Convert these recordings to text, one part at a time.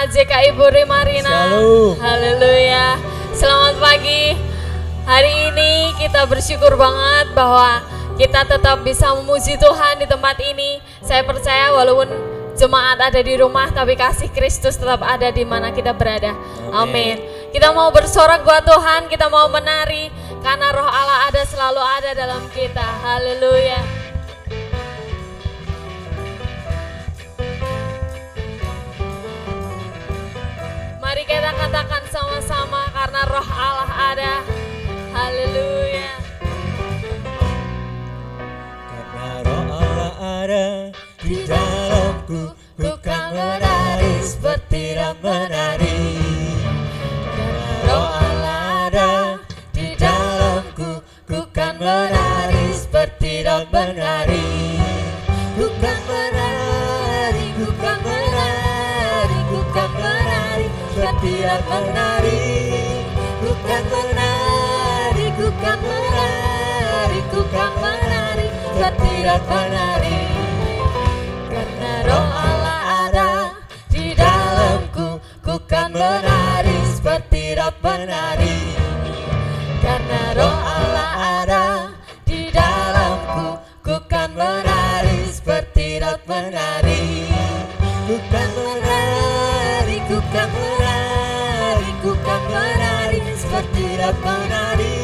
JKI Puri Marina. Haleluya. Selamat pagi. Hari ini kita bersyukur banget bahwa kita tetap bisa memuji Tuhan di tempat ini. Saya percaya walaupun jemaat ada di rumah, tapi kasih Kristus tetap ada di mana kita berada. Amin. Kita mau bersorak buat Tuhan, kita mau menari karena roh Allah ada, selalu ada dalam kita. Haleluya. Mari kita katakan sama-sama karena roh Allah ada. Haleluya. Karena roh Allah ada di dalamku, ku kan menari seperti dan menari. Karena roh Allah ada di dalamku, ku kan menari seperti dan menari. Ku kan menari, ku kan menari, ku kan menari seperti dan menari. Ku kan menari, ku kan menari, ku kan menari seperti dan menari. Karena roh Allah ada di dalamku, ku kan menari seperti dan menari. Karena roh Allah ada di dalamku, ku kan menari seperti dan menari. Ku kan menari, ku kan menari, ku kan menari seperti dan menari.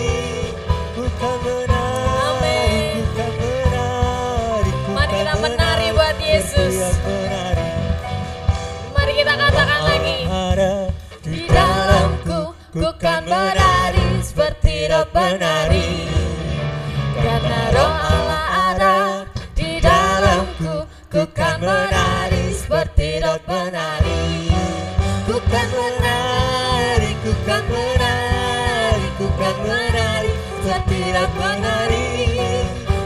Ku kan menari, ku kan menari. Mari kita menari buat Yesus. Mari kita katakan lagi. Di dalamku, ku kan menari seperti dan menari. Karena roh Allah ada di dalamku, ku kan menari seperti dan menari. Ku kan menari, ku kan menari, ku kan menari seperti dan menari.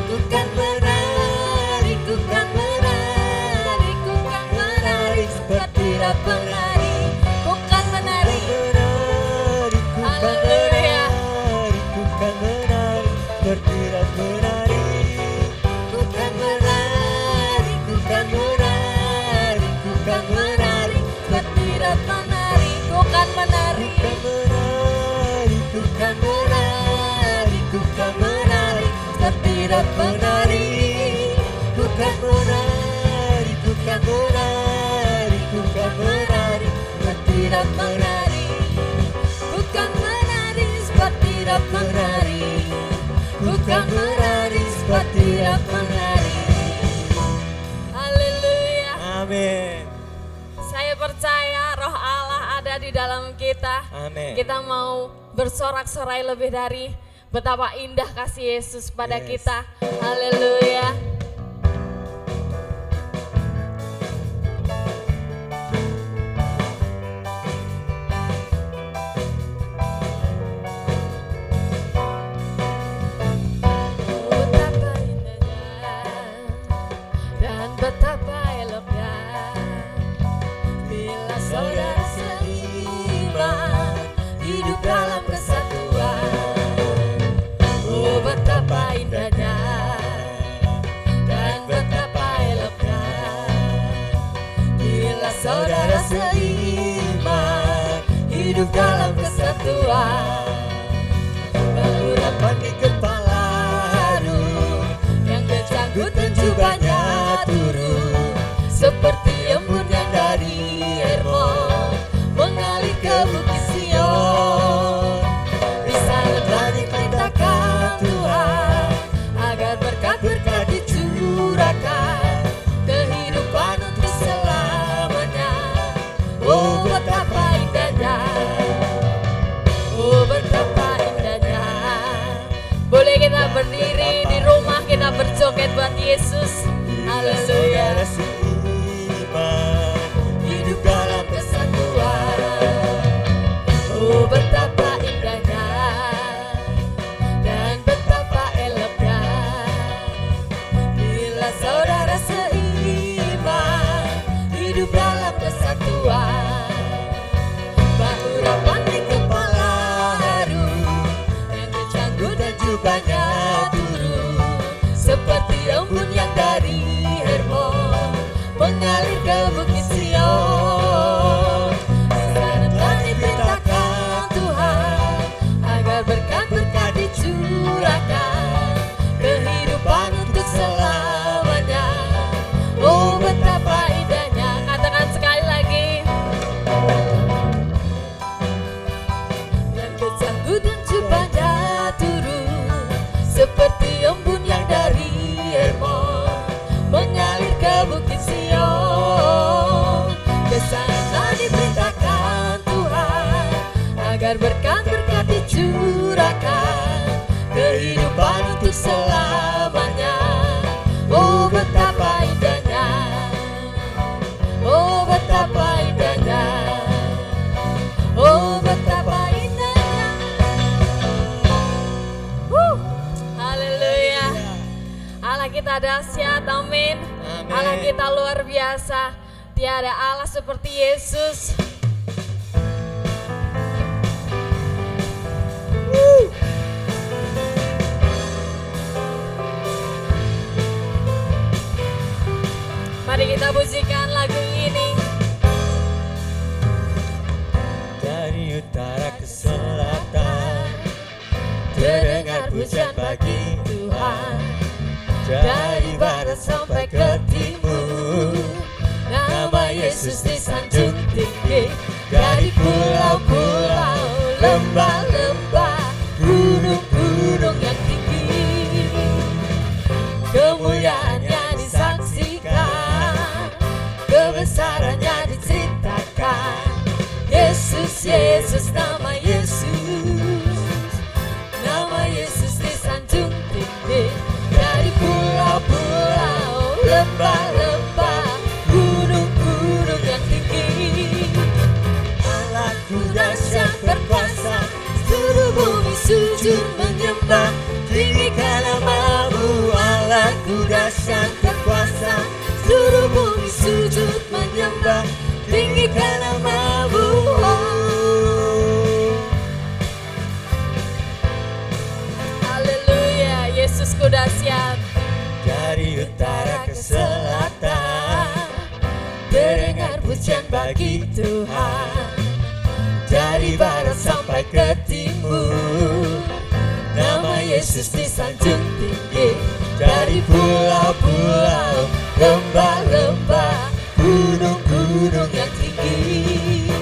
Ku kan menari, ku kan menari, ku kan menari seperti dan menari. Ku kan menari. Haleluya. Ku kan menari seperti dan menari. Ku kan menari, ku kan menari, ku kan menari seperti dan menari. Ku kan menari. Ku kan menari, ku kan menari, ku kan menari seperti dan menari. Ku kan menari, ku kan menari, ku kan menari seperti dan menari. Ku kan menari seperti dan menari. Ku kan menari seperti dan menari. Haleluya. Amin. Saya percaya roh Allah ada di dalam kita. Amin. Kita mau bersorak-sorai lebih dari betapa indah kasih Yesus pada Yes. kita. Haleluya. Betapa indahnya dan betapa eloknya bila saudara seiman hidup dalam kesatuan. Oh, betapa indahnya dan betapa eloknya bila saudara seiman hidup dalam kesatuan. Berurapan di kepala Yang kecanggut dan jubahnya turun seperti embun yang dari Hermon mengalir ke bukit Sion. Bisa lelah diperintahkan Tuhan agar berkat-berkat dicurahkan kehidupan untuk selamanya. Oh, betapa indahnya, Oh, betapa indahnya. Boleh kita berdiri di rumah, kita berjoget buat Yesus. Haleluya. saudara seiman hidup dalam kesatuan. Oh, betapa indahnya dan betapa eloknya bila saudara seiman hidup dalam kesatuan. Berurapan di kepala Harun yang kecanggut dan jubahnya turun seperti embun yang dari Hermon mengalir ke bukit Sion. agar berkat-berkat dicurahkan, kehidupan untuk selamanya. Oh betapa indahnya, oh betapa indahnya, oh betapa indahnya. Haleluya. Allah kita dahsyat, amin. Allah kita luar biasa. Tiada Allah seperti Yesus. Mari kita pujikan lagu ini. Dari utara ke selatan terdengar pujian bagi Tuhan. Dari barat sampai ke timur nama Yesus disanjung tinggi. Dari pulau-pulau, lembah-lembah, gunung-gunung yang tinggi, kemuliaannya disaksikan, kebesarannya diceritakan. Yesus, Yesus, nama Yesus, nama Yesus disanjung tinggi. Dari pulau-pulau, lembah-lembah, gunung-gunung yang tinggi, Allahku dahsyat berkuasa, seluruh bumi sujud menyembah, tinggikan namamu. Allahku dahsyat berkuasa, seluruh bumi sujud menyembah, tinggikan namamu. Haleluya, Yesusku dahsyat. Dari utara ke selatan terdengar pujian bagi Tuhan. Dari barat sampai ke timur nama Yesus disanjung tinggi. Dari pulau-pulau, lembah-lembah, gunung-gunung yang tinggi,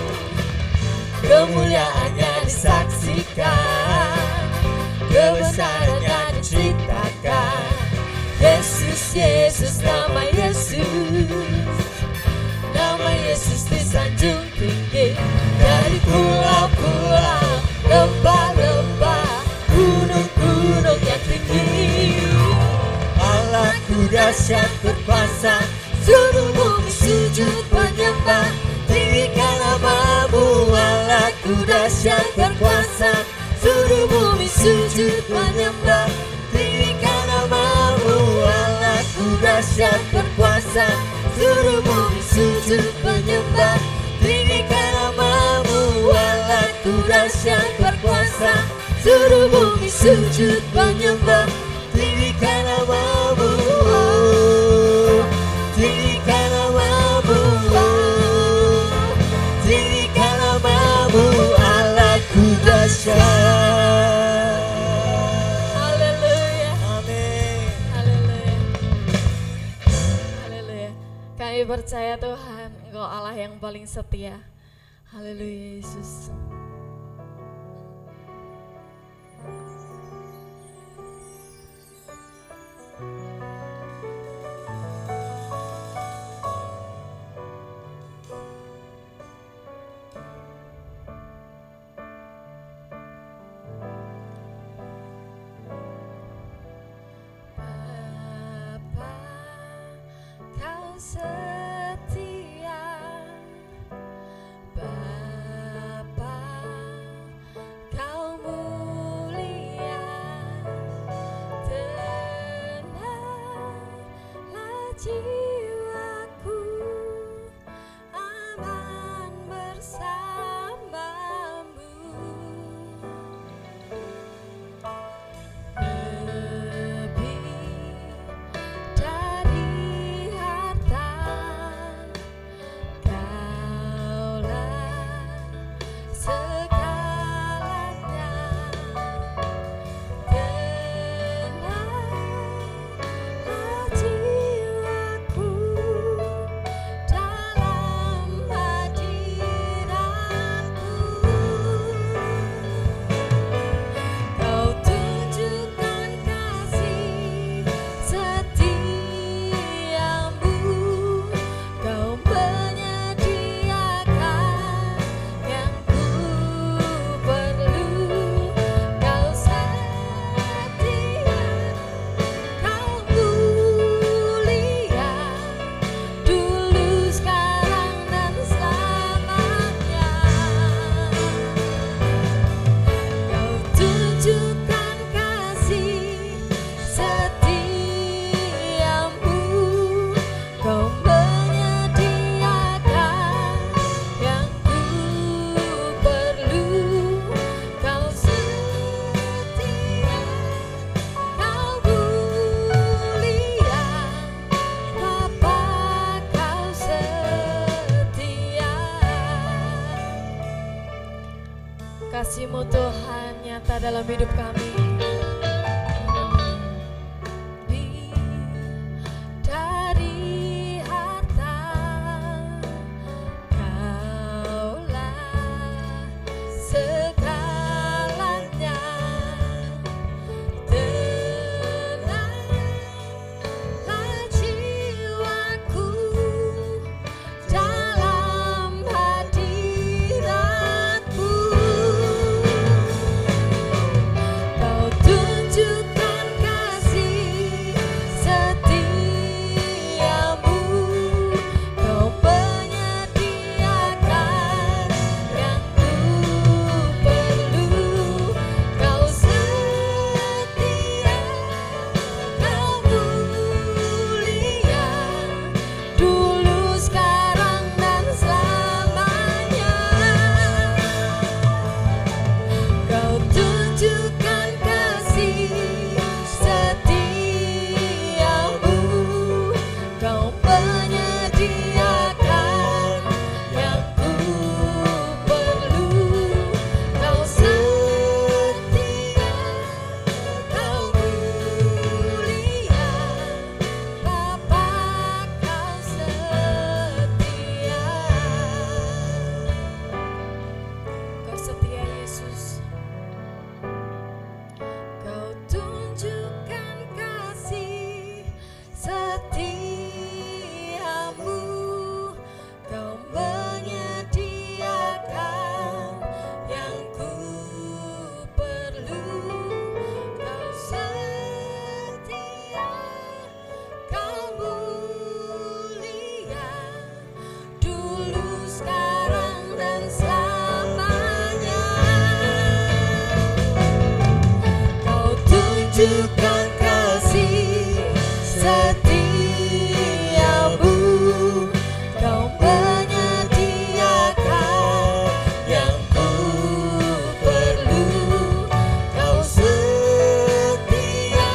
kemuliaannya disaksikan, kebesarannya diceritakan. Yesus, Yesus, nama Yesus, nama Yesus disanjung tinggi. Dari pulau-pulau, lembah-lembah, gunung-gunung yang tinggi, Allahku dahsyat berkuasa, seluruh bumi sujud menyembah, tinggikan namamu. Allahku dahsyat berkuasa, seluruh bumi sujud menyembah, tinggikan namamu. Allahku dahsyat berkuasa, seluruh bumi sujud menyembah, tinggikan namamu. Allahku dahsyat berkuasa, seluruh bumi sujud menyembah, tinggikan namamu. Tinggikan namamu, tinggikan namamu. Allahku dahsyat. Haleluya. Amin. Haleluya. Haleluya. Kami percaya Tuhan, Engkau Allah yang paling setia. Haleluya Yesus. Bapa, Kau setia. Bapa, Kau mulia. Tenanglah jiwaku, aman bersamamu. Lebih dari harta kasih-Mu Tuhan nyata dalam hidup kami. Dari harta Kaulah segalanya, tenanglah jiwaku dalam hadirat-Mu. Kau tunjukkan kasih setiamu, Kau menyediakan yang ku perlu. Kau setia, Kau mulia, dulu, sekarang, dan selamanya. Kau tunjukkan kasih setiamu, Kau menyediakan yang ku perlu. Kau setia, Kau mulia, Bapa, Kau setia. Kau setia, Yesus. Kau tunjukkan kasih setiamu, Kau menyediakan yang ku perlu. Kau setia, Kau mulia, dulu, sekarang, dan selamanya. Kau tunjukkan kasih setiamu, Kau menyediakan yang ku perlu. Kau setia,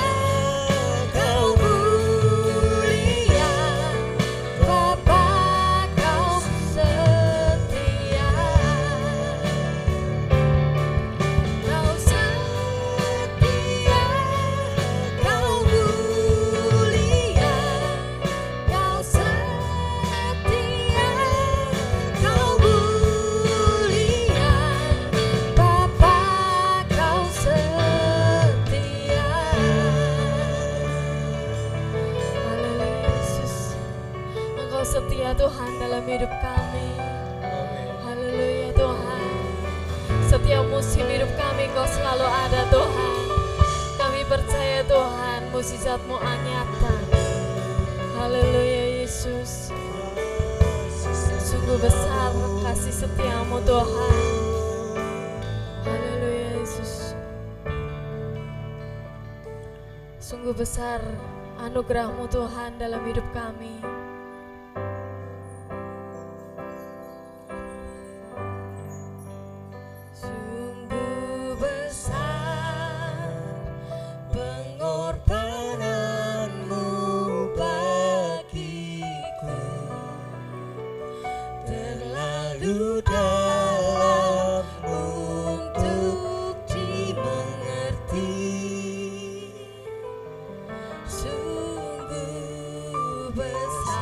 Kau mulia, Bapa, Kau setia. Kau setia, Kau mulia, Kau setia, Kau mulia, Bapa, Kau setia. Haleluya, Yesus. Engkau setia Tuhan dalam hidup kami. Haleluya Tuhan. Setiap musim hidup kami Engkau selalu ada Tuhan. Kami percaya Tuhan mukjizat-Mu nyata. Haleluya Yesus. Sungguh besar kasih setia-Mu Tuhan. Haleluya Yesus. Sungguh besar anugerah-Mu Tuhan dalam hidup kami. Sungguh besar pengorbanan-Mu bagiku, terlalu dalam untuk dimengerti. Sungguh besar,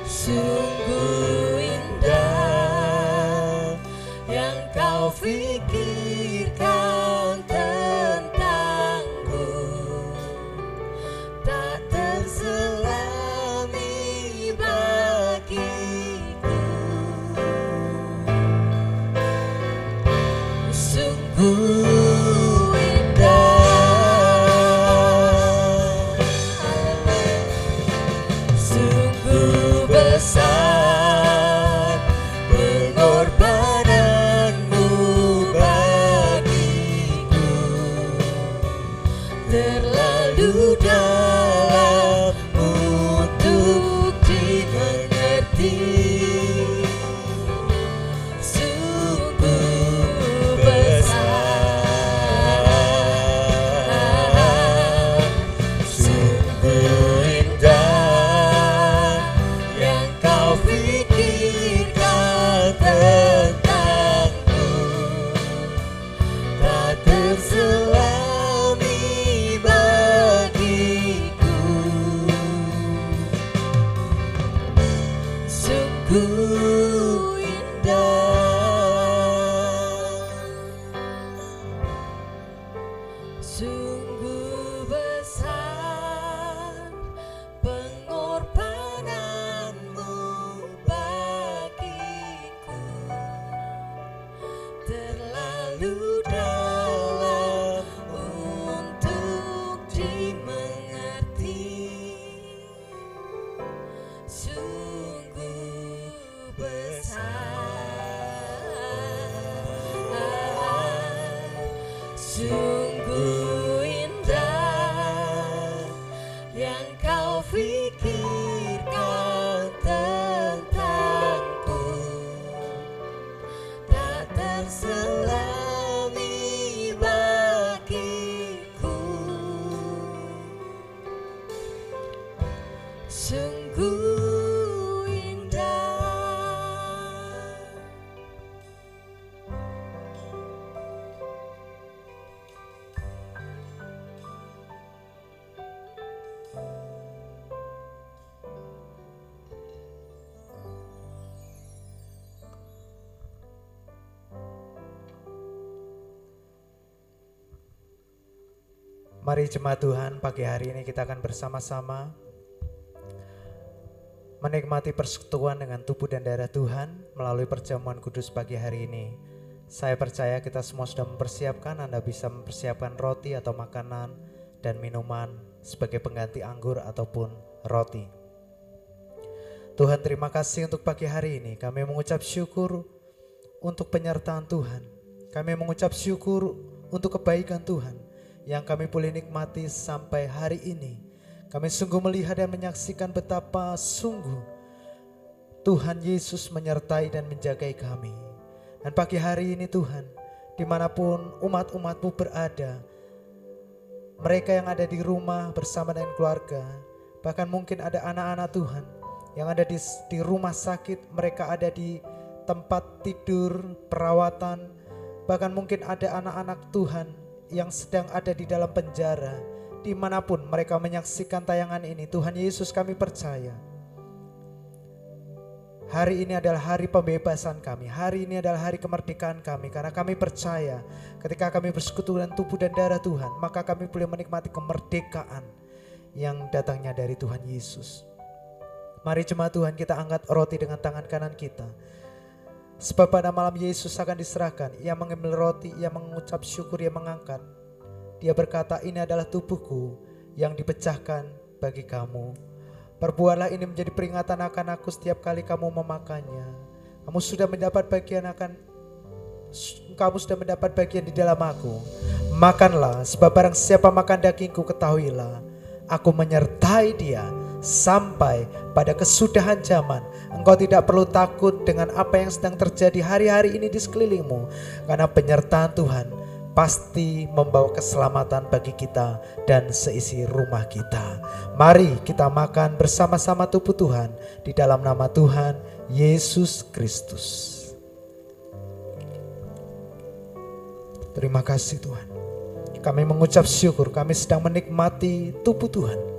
sungguh indah yang Kau pikirkan tentangku, tak terselami bagiku. Sungguh indah, sungguh besar pengorbanan-Mu bagiku, terlalu dalam untuk dimengerti. Sungguh besar, sungguh indah yang Kau pikirkan sungguh indah. Mari jemaat Tuhan, pagi hari ini kita akan bersama-sama menikmati persekutuan dengan tubuh dan darah Tuhan melalui perjamuan kudus pagi hari ini. Saya percaya kita semua sudah mempersiapkan, Anda bisa mempersiapkan roti atau makanan dan minuman sebagai pengganti anggur ataupun roti. Tuhan, terima kasih untuk pagi hari ini. Kami mengucap syukur untuk penyertaan Tuhan. Kami mengucap syukur untuk kebaikan Tuhan yang kami boleh nikmati sampai hari ini. Kami sungguh melihat dan menyaksikan betapa sungguh Tuhan Yesus menyertai dan menjagai kami. Dan pagi hari ini Tuhan, dimanapun umat-umat-Mu berada, mereka yang ada di rumah bersama dengan keluarga, bahkan mungkin ada anak-anak Tuhan yang ada di rumah sakit, mereka ada di tempat tidur, perawatan, bahkan mungkin ada anak-anak Tuhan yang sedang ada di dalam penjara, dimanapun mereka menyaksikan tayangan ini. Tuhan Yesus, kami percaya hari ini adalah hari pembebasan kami, hari ini adalah hari kemerdekaan kami, karena kami percaya ketika kami bersekutu dengan tubuh dan darah Tuhan, maka kami boleh menikmati kemerdekaan yang datangnya dari Tuhan Yesus. Mari jemaat Tuhan, kita angkat roti dengan tangan kanan kita, sebab pada malam Yesus akan diserahkan. Ia mengambil roti, ia mengucap syukur, ia mengangkat. Dia berkata, ini adalah tubuhku yang dipecahkan bagi kamu. Perbuatlah ini menjadi peringatan akan aku setiap kali kamu memakannya. Kamu sudah mendapat bagian di dalam aku. Makanlah, sebab barang siapa makan dagingku, ketahuilah, aku menyertai dia sampai pada kesudahan zaman. Engkau tidak perlu takut dengan apa yang sedang terjadi hari-hari ini di sekelilingmu, karena penyertaan Tuhan pasti membawa keselamatan bagi kita dan seisi rumah kita. Mari kita makan bersama-sama tubuh Tuhan di dalam nama Tuhan Yesus Kristus. Terima kasih Tuhan. Kami mengucap syukur, kami sedang menikmati tubuh Tuhan.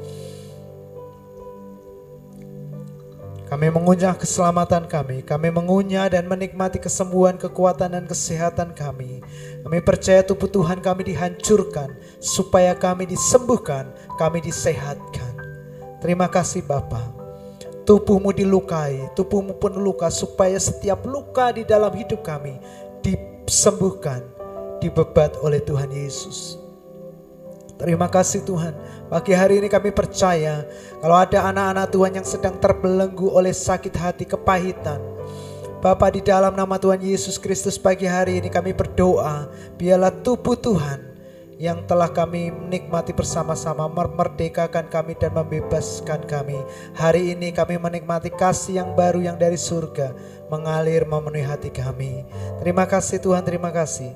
Kami mengunyah keselamatan kami mengunyah dan menikmati kesembuhan, kekuatan dan kesehatan kami. Kami percaya tubuh Tuhan kami dihancurkan supaya kami disembuhkan, kami disehatkan. Terima kasih Bapa. Tubuhmu dilukai, tubuhmu pun luka, supaya setiap luka di dalam hidup kami disembuhkan, dibebat oleh Tuhan Yesus. Terima kasih Tuhan. Pagi hari ini kami percaya kalau ada anak-anak Tuhan yang sedang terbelenggu oleh sakit hati, kepahitan, Bapa, di dalam nama Tuhan Yesus Kristus pagi hari ini kami berdoa, biarlah tubuh Tuhan yang telah kami nikmati bersama-sama memerdekakan kami dan membebaskan kami. Hari ini kami menikmati kasih yang baru yang dari surga mengalir memenuhi hati kami. Terima kasih Tuhan, terima kasih.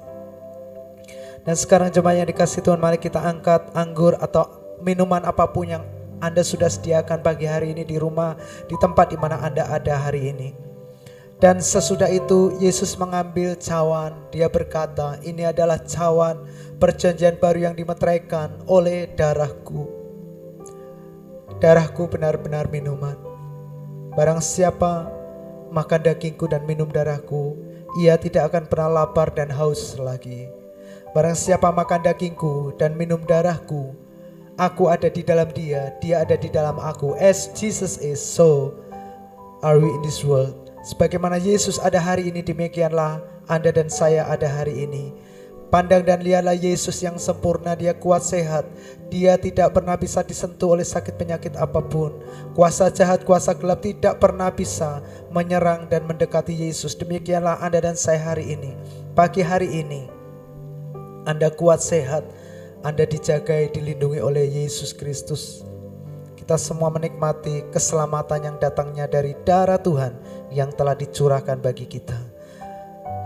Dan sekarang jemaat yang dikasih Tuhan, mari kita angkat anggur atau minuman apapun yang Anda sudah sediakan pagi hari ini di rumah, di tempat di mana Anda ada hari ini. Dan sesudah itu Yesus mengambil cawan, dia berkata, ini adalah cawan perjanjian baru yang dimeteraikan oleh darahku. Darahku benar-benar minuman. Barang siapa makan dagingku dan minum darahku, ia tidak akan pernah lapar dan haus lagi. Barang siapa makan dagingku dan minum darahku, aku ada di dalam dia, dia ada di dalam aku. As Jesus is, so are we in this world. Sebagaimana Yesus ada hari ini, demikianlah Anda dan saya ada hari ini. Pandang dan lihatlah Yesus yang sempurna, dia kuat sehat. Dia tidak pernah bisa disentuh oleh sakit penyakit apapun. Kuasa jahat, kuasa gelap tidak pernah bisa menyerang dan mendekati Yesus. Demikianlah Anda dan saya hari ini. Pagi hari ini Anda kuat sehat, Anda dijagai, dilindungi oleh Yesus Kristus. Kita semua menikmati keselamatan yang datangnya dari darah Tuhan yang telah dicurahkan bagi kita.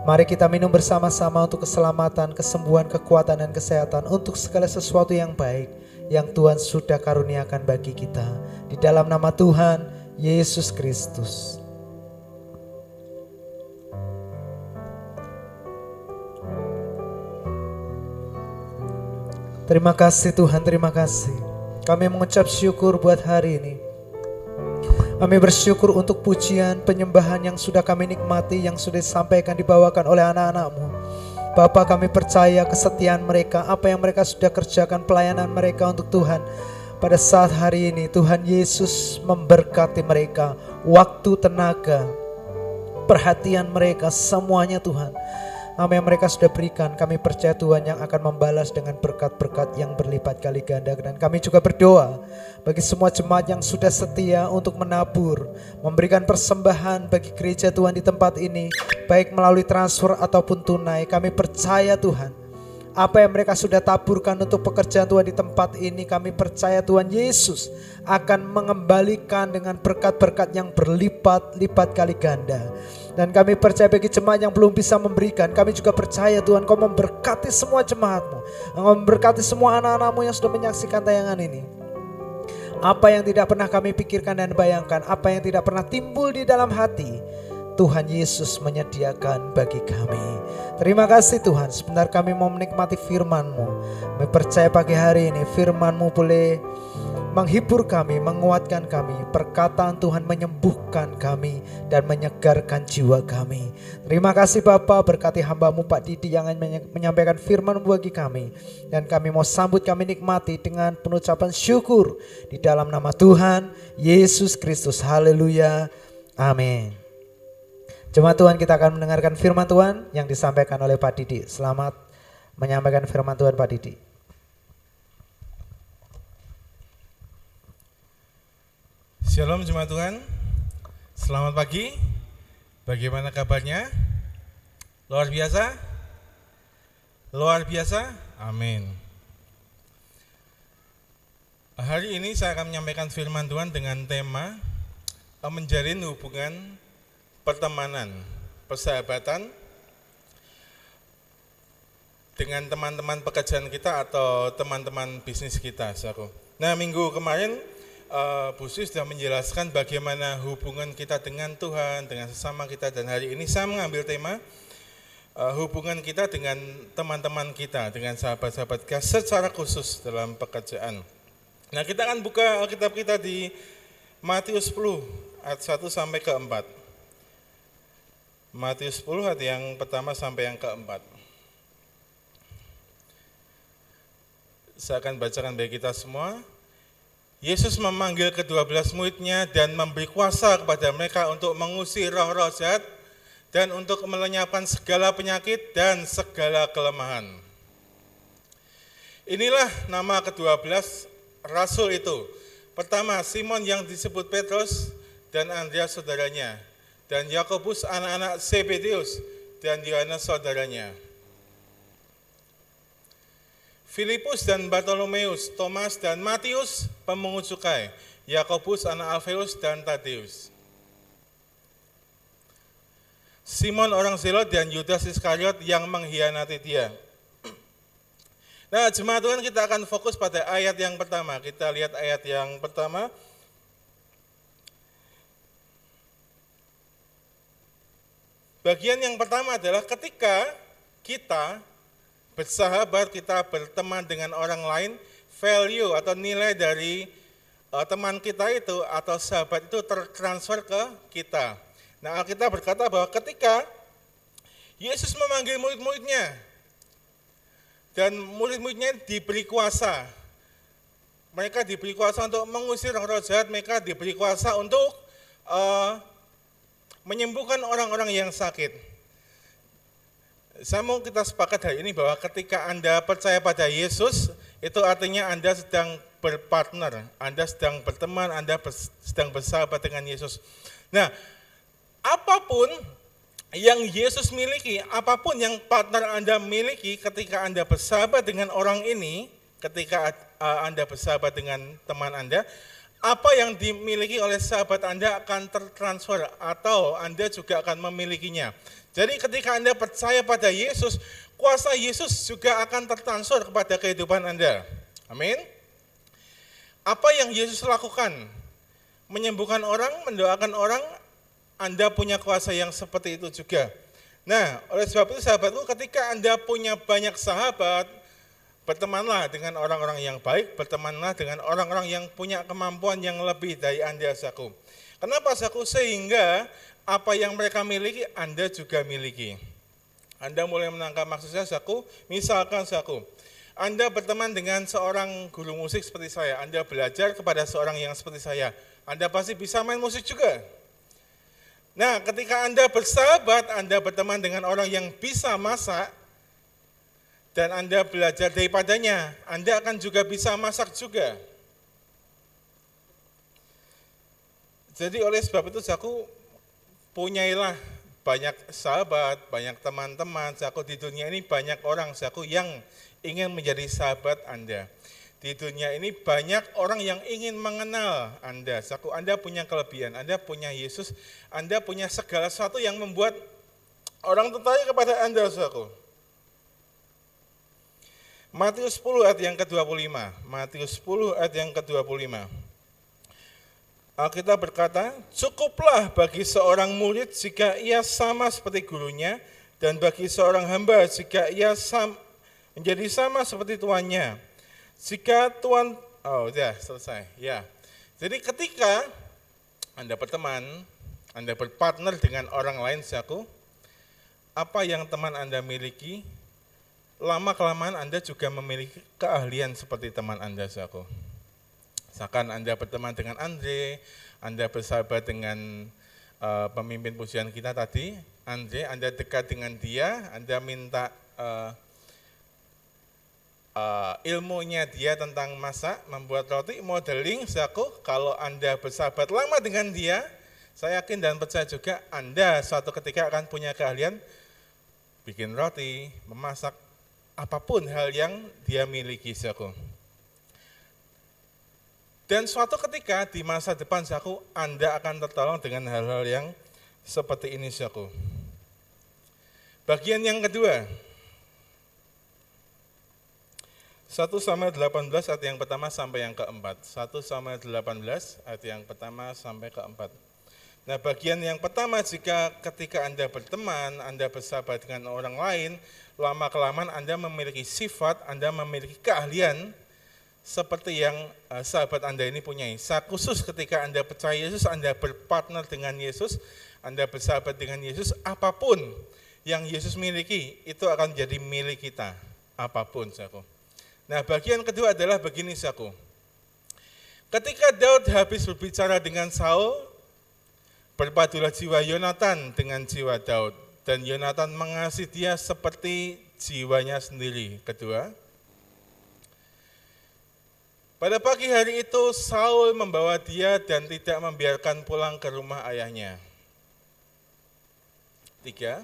Mari kita minum bersama-sama untuk keselamatan, kesembuhan, kekuatan dan kesehatan, untuk segala sesuatu yang baik yang Tuhan sudah karuniakan bagi kita. Di dalam nama Tuhan Yesus Kristus. Terima kasih Tuhan, terima kasih. Kami mengucap syukur buat hari ini. Kami bersyukur untuk pujian, penyembahan yang sudah kami nikmati, yang sudah disampaikan, dibawakan oleh anak-anak-Mu. Bapa, kami percaya kesetiaan mereka, apa yang mereka sudah kerjakan, pelayanan mereka untuk Tuhan. Pada saat hari ini Tuhan Yesus memberkati mereka, waktu, tenaga, perhatian mereka, semuanya Tuhan. Apa yang mereka sudah berikan, kami percaya Tuhan yang akan membalas dengan berkat-berkat yang berlipat kali ganda. Dan kami juga berdoa bagi semua jemaat yang sudah setia untuk menabur, memberikan persembahan bagi gereja Tuhan di tempat ini, baik melalui transfer ataupun tunai. Kami percaya Tuhan, apa yang mereka sudah taburkan untuk pekerjaan Tuhan di tempat ini, kami percaya Tuhan Yesus akan mengembalikan dengan berkat-berkat yang berlipat-lipat kali ganda. Dan kami percaya bagi jemaat yang belum bisa memberikan, kami juga percaya Tuhan Kau memberkati semua jemaat-Mu, Engkau memberkati semua anak-anak-Mu yang sudah menyaksikan tayangan ini. Apa yang tidak pernah kami pikirkan dan bayangkan, apa yang tidak pernah timbul di dalam hati, Tuhan Yesus menyediakan bagi kami. Terima kasih Tuhan. Sebentar kami mau menikmati firman-Mu. Kami percaya pagi hari ini firman-Mu boleh menghibur kami, menguatkan kami. Perkataan Tuhan menyembuhkan kami dan menyegarkan jiwa kami. Terima kasih Bapa, berkati hamba-Mu Pak Didi yang menyampaikan firman-Mu bagi kami. Dan kami mau sambut, kami nikmati dengan pengucapan syukur di dalam nama Tuhan Yesus Kristus. Haleluya. Amin. Jemaat Tuhan, kita akan mendengarkan firman Tuhan yang disampaikan oleh Pak Didi. Selamat menyampaikan firman Tuhan Pak Didi. Shalom jemaat Tuhan, selamat pagi. Bagaimana kabarnya? Luar biasa? Luar biasa? Amin. Hari ini saya akan menyampaikan firman Tuhan dengan tema menjalin hubungan pertemanan, persahabatan dengan teman-teman pekerjaan kita atau teman-teman bisnis kita. Nah, minggu kemarin Bu Sri sudah menjelaskan bagaimana hubungan kita dengan Tuhan, dengan sesama kita, dan hari ini saya mengambil tema hubungan kita dengan teman-teman kita, dengan sahabat-sahabat kita secara khusus dalam pekerjaan. Nah, kita akan buka Alkitab kita di Matius 10 ayat 1 sampai ke 4. Matius 10 ayat yang pertama sampai yang keempat. Saya akan bacakan bagi kita semua. Yesus memanggil ke-12 murid-Nya dan memberi kuasa kepada mereka untuk mengusir roh-roh jahat dan untuk melenyapkan segala penyakit dan segala kelemahan. Inilah nama ke-12 rasul itu. Pertama, Simon yang disebut Petrus dan Andreas saudaranya, dan Yakobus anak-anak Zebedeus dan Yohanes saudaranya. Filipus dan Bartolomeus, Thomas dan Matius pemungut cukai, Yakobus anak Alfeus dan Tadeus. Simon orang Zelot dan Yudas Iskariot yang mengkhianati dia. Nah, jemaat Tuhan, kita akan fokus pada ayat yang pertama. Kita lihat ayat yang pertama. Bagian yang pertama adalah ketika kita bersahabat, kita berteman dengan orang lain, value atau nilai dari teman kita itu atau sahabat itu tertransfer ke kita. Nah, Alkitab berkata bahwa ketika Yesus memanggil murid-muridnya dan murid-muridnya diberi kuasa, mereka diberi kuasa untuk mengusir roh jahat, mereka diberi kuasa untuk menyembuhkan orang-orang yang sakit. Saya mau kita sepakat hari ini bahwa ketika Anda percaya pada Yesus, itu artinya Anda sedang berpartner, Anda sedang berteman, Anda sedang bersahabat dengan Yesus. Nah, apapun yang Yesus miliki, apapun yang partner Anda miliki ketika Anda bersahabat dengan orang ini, ketika Anda bersahabat dengan teman Anda, apa yang dimiliki oleh sahabat Anda akan tertransfer atau Anda juga akan memilikinya. Jadi ketika Anda percaya pada Yesus, kuasa Yesus juga akan tertransfer kepada kehidupan Anda. Amin. Apa yang Yesus lakukan? Menyembuhkan orang, mendoakan orang, Anda punya kuasa yang seperti itu juga. Nah, oleh sebab itu sahabatku, ketika Anda punya banyak sahabat, bertemanlah dengan orang-orang yang baik, bertemanlah dengan orang-orang yang punya kemampuan yang lebih dari Anda, saudaraku. Kenapa, saudaraku? Sehingga apa yang mereka miliki, Anda juga miliki. Anda mulai menangkap maksud saya, saudaraku. Misalkan, saudaraku, Anda berteman dengan seorang guru musik seperti saya, Anda belajar kepada seorang yang seperti saya, Anda pasti bisa main musik juga. Nah, ketika Anda bersahabat, Anda berteman dengan orang yang bisa masak, dan Anda belajar daripadanya, Anda akan juga bisa masak juga. Jadi oleh sebab itu, saudaraku, punyailah banyak sahabat, banyak teman-teman, saudaraku. Di dunia ini banyak orang, saudaraku, yang ingin menjadi sahabat Anda. Di dunia ini banyak orang yang ingin mengenal Anda, saudaraku. Anda punya kelebihan, Anda punya Yesus, Anda punya segala sesuatu yang membuat orang tertarik kepada Anda, saudaraku. Matius 10 ayat yang ke-25. Matius 10 ayat yang ke-25. Alkitab berkata, cukuplah bagi seorang murid jika ia sama seperti gurunya, dan bagi seorang hamba jika ia menjadi sama seperti tuannya. Jika tuan, sudah selesai. Ya. Jadi ketika Anda berteman, Anda berpartner dengan orang lain, saudaraku, apa yang teman Anda miliki, lama-kelamaan Anda juga memiliki keahlian seperti teman Anda, saudaraku. Misalkan Anda berteman dengan Andre, Anda bersahabat dengan pemimpin pujian kita tadi, Andre, Anda dekat dengan dia, Anda minta ilmunya dia tentang masak, membuat roti, modeling, saudaraku. Kalau Anda bersahabat lama dengan dia, saya yakin dan percaya juga Anda suatu ketika akan punya keahlian bikin roti, memasak, apapun hal yang dia miliki, saudaraku. Dan suatu ketika di masa depan, saudaraku, Anda akan tertolong dengan hal-hal yang seperti ini, saudaraku. Bagian yang kedua, 1 Samuel 18 ayat yang pertama sampai yang keempat. 1 Samuel 18 ayat yang pertama sampai keempat. Nah, bagian yang pertama, jika ketika Anda berteman, Anda bersahabat dengan orang lain, lama-kelamaan Anda memiliki sifat, Anda memiliki keahlian seperti yang sahabat Anda ini punyai. Khusus ketika Anda percaya Yesus, Anda berpartner dengan Yesus, Anda bersahabat dengan Yesus, apapun yang Yesus miliki, itu akan jadi milik kita, apapun, saudaraku. Nah, bagian kedua adalah begini, saudaraku. Ketika Daud habis berbicara dengan Saul, berpadulah jiwa Yonatan dengan jiwa Daud, dan Yonatan mengasihi dia seperti jiwanya sendiri. Kedua, pada pagi hari itu Saul membawa dia dan tidak membiarkan pulang ke rumah ayahnya. 3.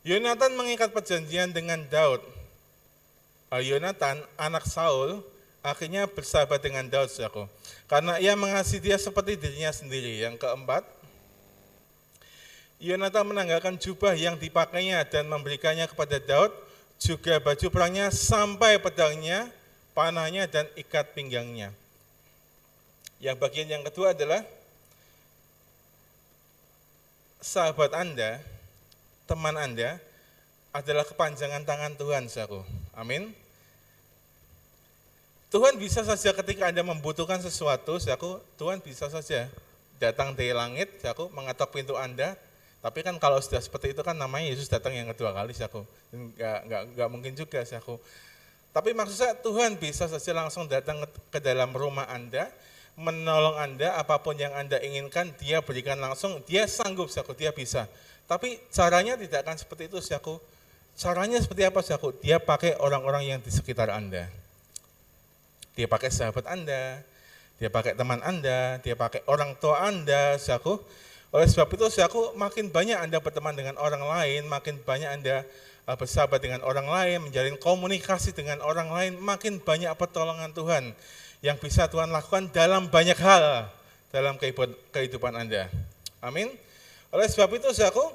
Yonatan mengikat perjanjian dengan Daud. Yonatan, anak Saul, akhirnya bersahabat dengan Daud, saudaraku, karena ia mengasihi dia seperti dirinya sendiri. Yang keempat, Yonatan menanggalkan jubah yang dipakainya dan memberikannya kepada Daud, juga baju perangnya sampai pedangnya, panahnya, dan ikat pinggangnya. Yang bagian yang kedua adalah sahabat Anda, teman Anda, adalah kepanjangan tangan Tuhan, saudaraku. Amin. Tuhan bisa saja ketika Anda membutuhkan sesuatu, saudaraku, Tuhan bisa saja datang dari langit, saudaraku, mengetok pintu Anda. Tapi kan kalau sudah seperti itu kan namanya Yesus datang yang kedua kali, saudaraku. Enggak mungkin juga, saudaraku. Tapi maksud saya Tuhan bisa saja langsung datang ke dalam rumah Anda, menolong Anda, apapun yang Anda inginkan, dia berikan langsung, dia sanggup, saudaraku, dia bisa. Tapi caranya tidak akan seperti itu, saudaraku. Caranya seperti apa, saudaraku? Dia pakai orang-orang yang di sekitar Anda. Dia pakai sahabat Anda, dia pakai teman Anda, dia pakai orang tua Anda, saudaraku. Oleh sebab itu, saudaraku, makin banyak Anda berteman dengan orang lain, makin banyak Anda bersahabat dengan orang lain, menjalin komunikasi dengan orang lain, makin banyak pertolongan Tuhan yang bisa Tuhan lakukan dalam banyak hal dalam kehidupan Anda. Amin. Oleh sebab itu, saudaraku,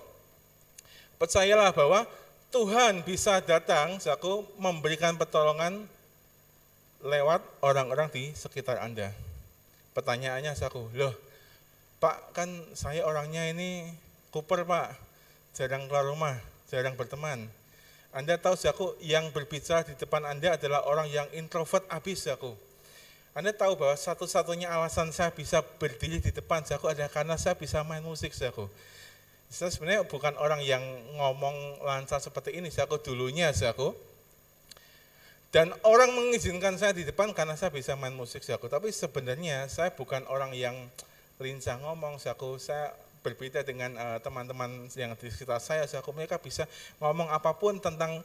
percayalah bahwa Tuhan bisa datang, saudaraku, memberikan pertolongan lewat orang-orang di sekitar Anda. Pertanyaannya saku, loh Pak, kan saya orangnya ini kuper Pak, jarang keluar rumah, jarang berteman. Anda tahu saku, yang berbicara di depan Anda adalah orang yang introvert abis saku. Anda tahu bahwa satu-satunya alasan saya bisa berdiri di depan saku adalah karena saya bisa main musik saku. Saya sebenarnya bukan orang yang ngomong lancar seperti ini saku dulunya saku. Dan orang mengizinkan saya di depan karena saya bisa main musik saku. Tapi sebenarnya saya bukan orang yang lincah ngomong saku. Saya berbeda dengan teman-teman yang di sekitar saya saku. Mereka bisa ngomong apapun tentang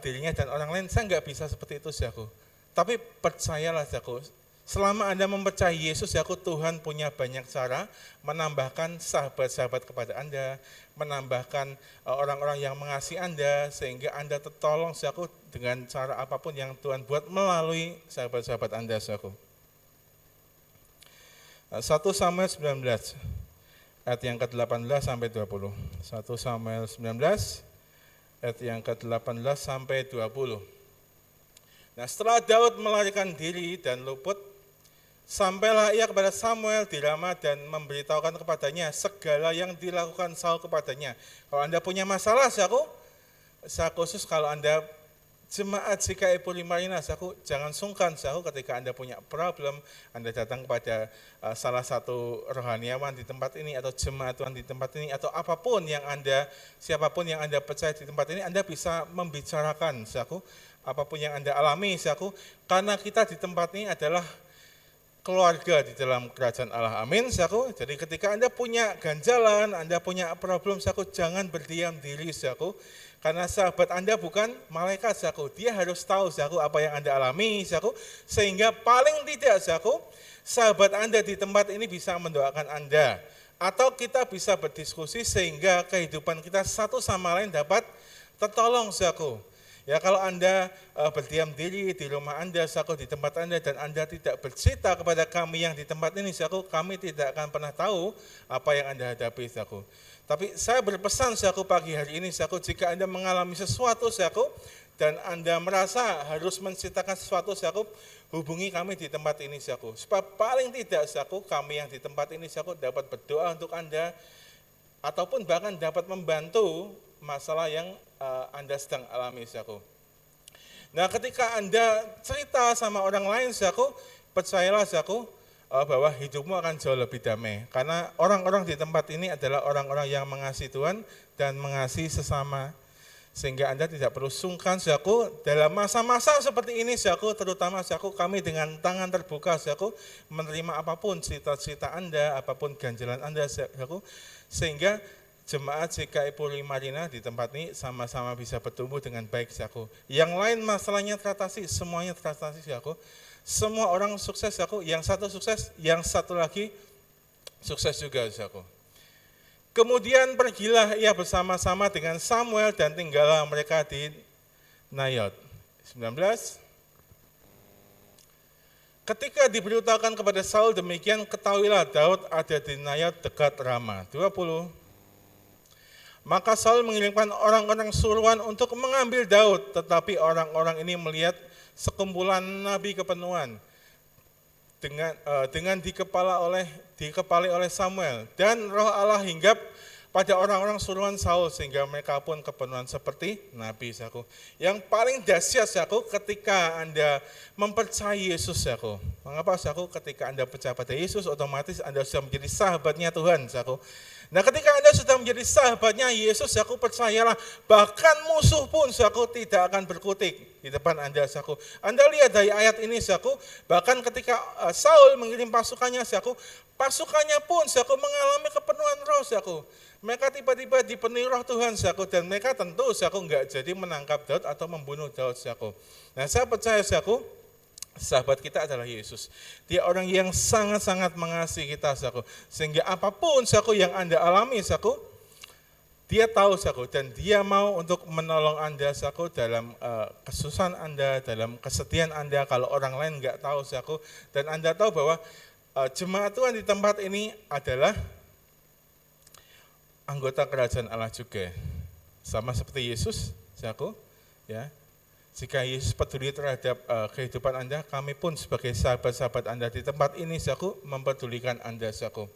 dirinya dan orang lain. Saya nggak bisa seperti itu saku. Tapi percayalah saku, selama Anda mempercayai Yesus saku, Tuhan punya banyak cara menambahkan sahabat-sahabat kepada Anda, menambahkan orang-orang yang mengasihi Anda, sehingga Anda tertolong saku dengan cara apapun yang Tuhan buat melalui sahabat-sahabat Anda saku. 1 Samuel 19 ayat yang ke-18 sampai 20. 1 Samuel 19 ayat yang ke-18 sampai 20. Nah, setelah Daud melarikan diri dan luput, sampailah ia kepada Samuel di Rama dan memberitahukan kepadanya segala yang dilakukan Saul kepadanya. Kalau Anda punya masalah, saya khusus kalau Anda jemaat GKI Puri Marina, jangan sungkan ketika Anda punya problem, Anda datang kepada salah satu rohaniawan di tempat ini atau jemaat Tuhan di tempat ini atau apapun yang Anda, siapapun yang Anda percaya di tempat ini, Anda bisa membicarakan apapun yang Anda alami, karena kita di tempat ini adalah keluarga di dalam kerajaan Allah. Amin, Jadi ketika Anda punya ganjalan, Anda punya problem, jangan berdiam diri, karena sahabat Anda bukan malaikat, dia harus tahu, apa yang Anda alami, sehingga paling tidak, sahabat Anda di tempat ini bisa mendoakan Anda, atau kita bisa berdiskusi sehingga kehidupan kita satu sama lain dapat tertolong, Ya, kalau Anda berdiam diri di rumah Anda, di tempat Anda, dan Anda tidak bercerita kepada kami yang di tempat ini, kami tidak akan pernah tahu apa yang Anda hadapi, Tapi saya berpesan, pagi hari ini, jika Anda mengalami sesuatu, dan Anda merasa harus menceritakan sesuatu, hubungi kami di tempat ini, Supaya paling tidak, kami yang di tempat ini, dapat berdoa untuk Anda, ataupun bahkan dapat membantu masalah yang Anda sedang alami, Nah, ketika Anda cerita sama orang lain, percayalah, bahwa hidupmu akan jauh lebih damai. Karena orang-orang di tempat ini adalah orang-orang yang mengasihi Tuhan dan mengasihi sesama. Sehingga Anda tidak perlu sungkan, dalam masa-masa seperti ini, terutama, kami dengan tangan terbuka, menerima apapun cerita-cerita Anda, apapun ganjalan Anda, sehingga jemaat GKI Puri Marina di tempat ini sama-sama bisa bertumbuh dengan baik, Yang lain masalahnya teratasi, semuanya teratasi, Semua orang sukses, Yang satu sukses, yang satu lagi sukses juga, Kemudian pergilah ia bersama-sama dengan Samuel dan tinggallah mereka di Nayot. 19. Ketika diberitahukan kepada Saul demikian, ketahuilah Daud ada di Nayot dekat Rama. 20. Maka Saul mengirimkan orang-orang suruhan untuk mengambil Daud, tetapi orang-orang ini melihat sekumpulan nabi kepenuhan dengan dikepali oleh Samuel, dan Roh Allah hinggap pada orang-orang suruhan Saul sehingga mereka pun kepenuhan seperti nabi, Yang paling dahsyat, ketika Anda mempercayai Yesus, Mengapa, ketika Anda percaya pada Yesus, otomatis Anda sudah menjadi sahabatnya Tuhan, Nah, ketika Anda sudah menjadi sahabatnya Yesus, percayalah, bahkan musuh pun, tidak akan berkutik di depan Anda, Anda lihat dari ayat ini, bahkan ketika Saul mengirim pasukannya, pasukannya pun, mengalami kepenuhan Roh, Mereka tiba-tiba dipenuhi Roh Tuhan, dan mereka tentu, enggak jadi menangkap Daud atau membunuh Daud, Nah, saya percaya, sahabat kita adalah Yesus. Dia orang yang sangat-sangat mengasihi kita, sehingga apapun, yang Anda alami, dia tahu, dan dia mau untuk menolong Anda, dalam kesusahan Anda, dalam kesedihan Anda, kalau orang lain enggak tahu, dan Anda tahu bahwa jemaat Tuhan di tempat ini adalah anggota kerajaan Allah juga, sama seperti Yesus, ya. Jika Yesus peduli terhadap kehidupan Anda, kami pun sebagai sahabat-sahabat Anda di tempat ini, saudaraku, mempedulikan Anda, saudaraku.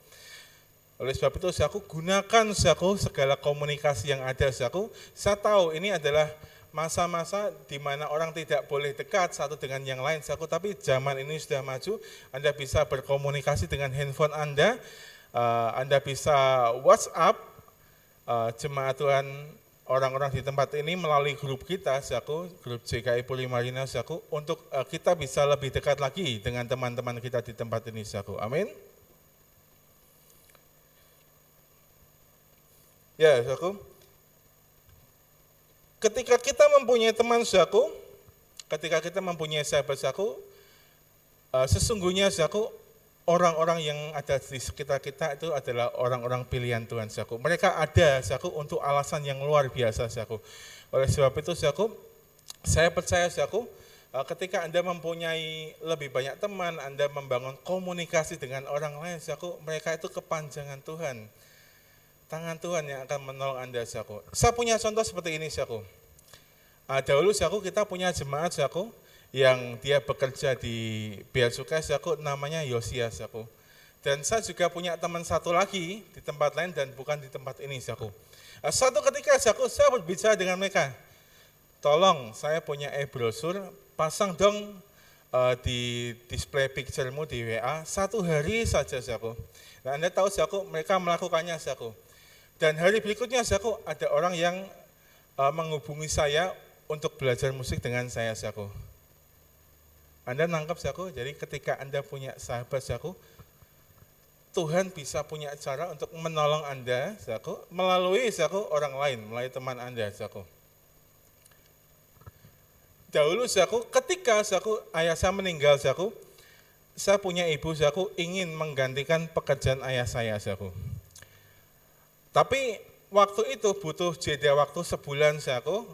Oleh sebab itu, saudaraku, gunakan, saudaraku, segala komunikasi yang ada, saudaraku. Saya tahu ini adalah masa-masa di mana orang tidak boleh dekat satu dengan yang lain, saudaraku, tapi zaman ini sudah maju. Anda bisa berkomunikasi dengan handphone Anda bisa WhatsApp jemaat Tuhan, orang-orang di tempat ini melalui grup kita, saudaraku, grup JKI Polimarina, saudaraku, untuk kita bisa lebih dekat lagi dengan teman-teman kita di tempat ini, saudaraku. Amin. Ya, saudaraku. Ketika kita mempunyai teman, saudaraku, ketika kita mempunyai sahabat, saudaraku, sesungguhnya, saudaraku, orang-orang yang ada di sekitar kita itu adalah orang-orang pilihan Tuhan, saudaraku. Mereka ada, saudaraku, untuk alasan yang luar biasa, saudaraku. Oleh sebab itu, saudaraku, saya percaya, saudaraku, ketika Anda mempunyai lebih banyak teman, Anda membangun komunikasi dengan orang lain, saudaraku, mereka itu kepanjangan Tuhan. Tangan Tuhan yang akan menolong Anda, saudaraku. Saya punya contoh seperti ini, saudaraku. Dahulu, saudaraku, kita punya jemaat, saudaraku, yang dia bekerja di Bea Cukai, saudaraku, namanya Yosia, saudaraku. Dan saya juga punya teman satu lagi di tempat lain dan bukan di tempat ini, saudaraku. Suatu ketika, saudaraku, saya berbicara dengan mereka. Tolong, saya punya e-brosur, pasang dong di display picture-mu di WA, 1 hari saja, saudaraku. Nah, Anda tahu, saudaraku, mereka melakukannya, saudaraku. Dan hari berikutnya, saudaraku, ada orang yang menghubungi saya untuk belajar musik dengan saya, saudaraku. Anda nangkep, saudaraku, jadi ketika Anda punya sahabat, saudaraku, Tuhan bisa punya cara untuk menolong Anda, saudaraku, melalui, saudaraku, orang lain, melalui teman Anda, saudaraku. Dahulu, saudaraku, ketika, saudaraku, ayah saya meninggal, saudaraku, saya punya ibu, saudaraku, ingin menggantikan pekerjaan ayah saya, saudaraku. Tapi waktu itu butuh jeda waktu sebulan, saudaraku,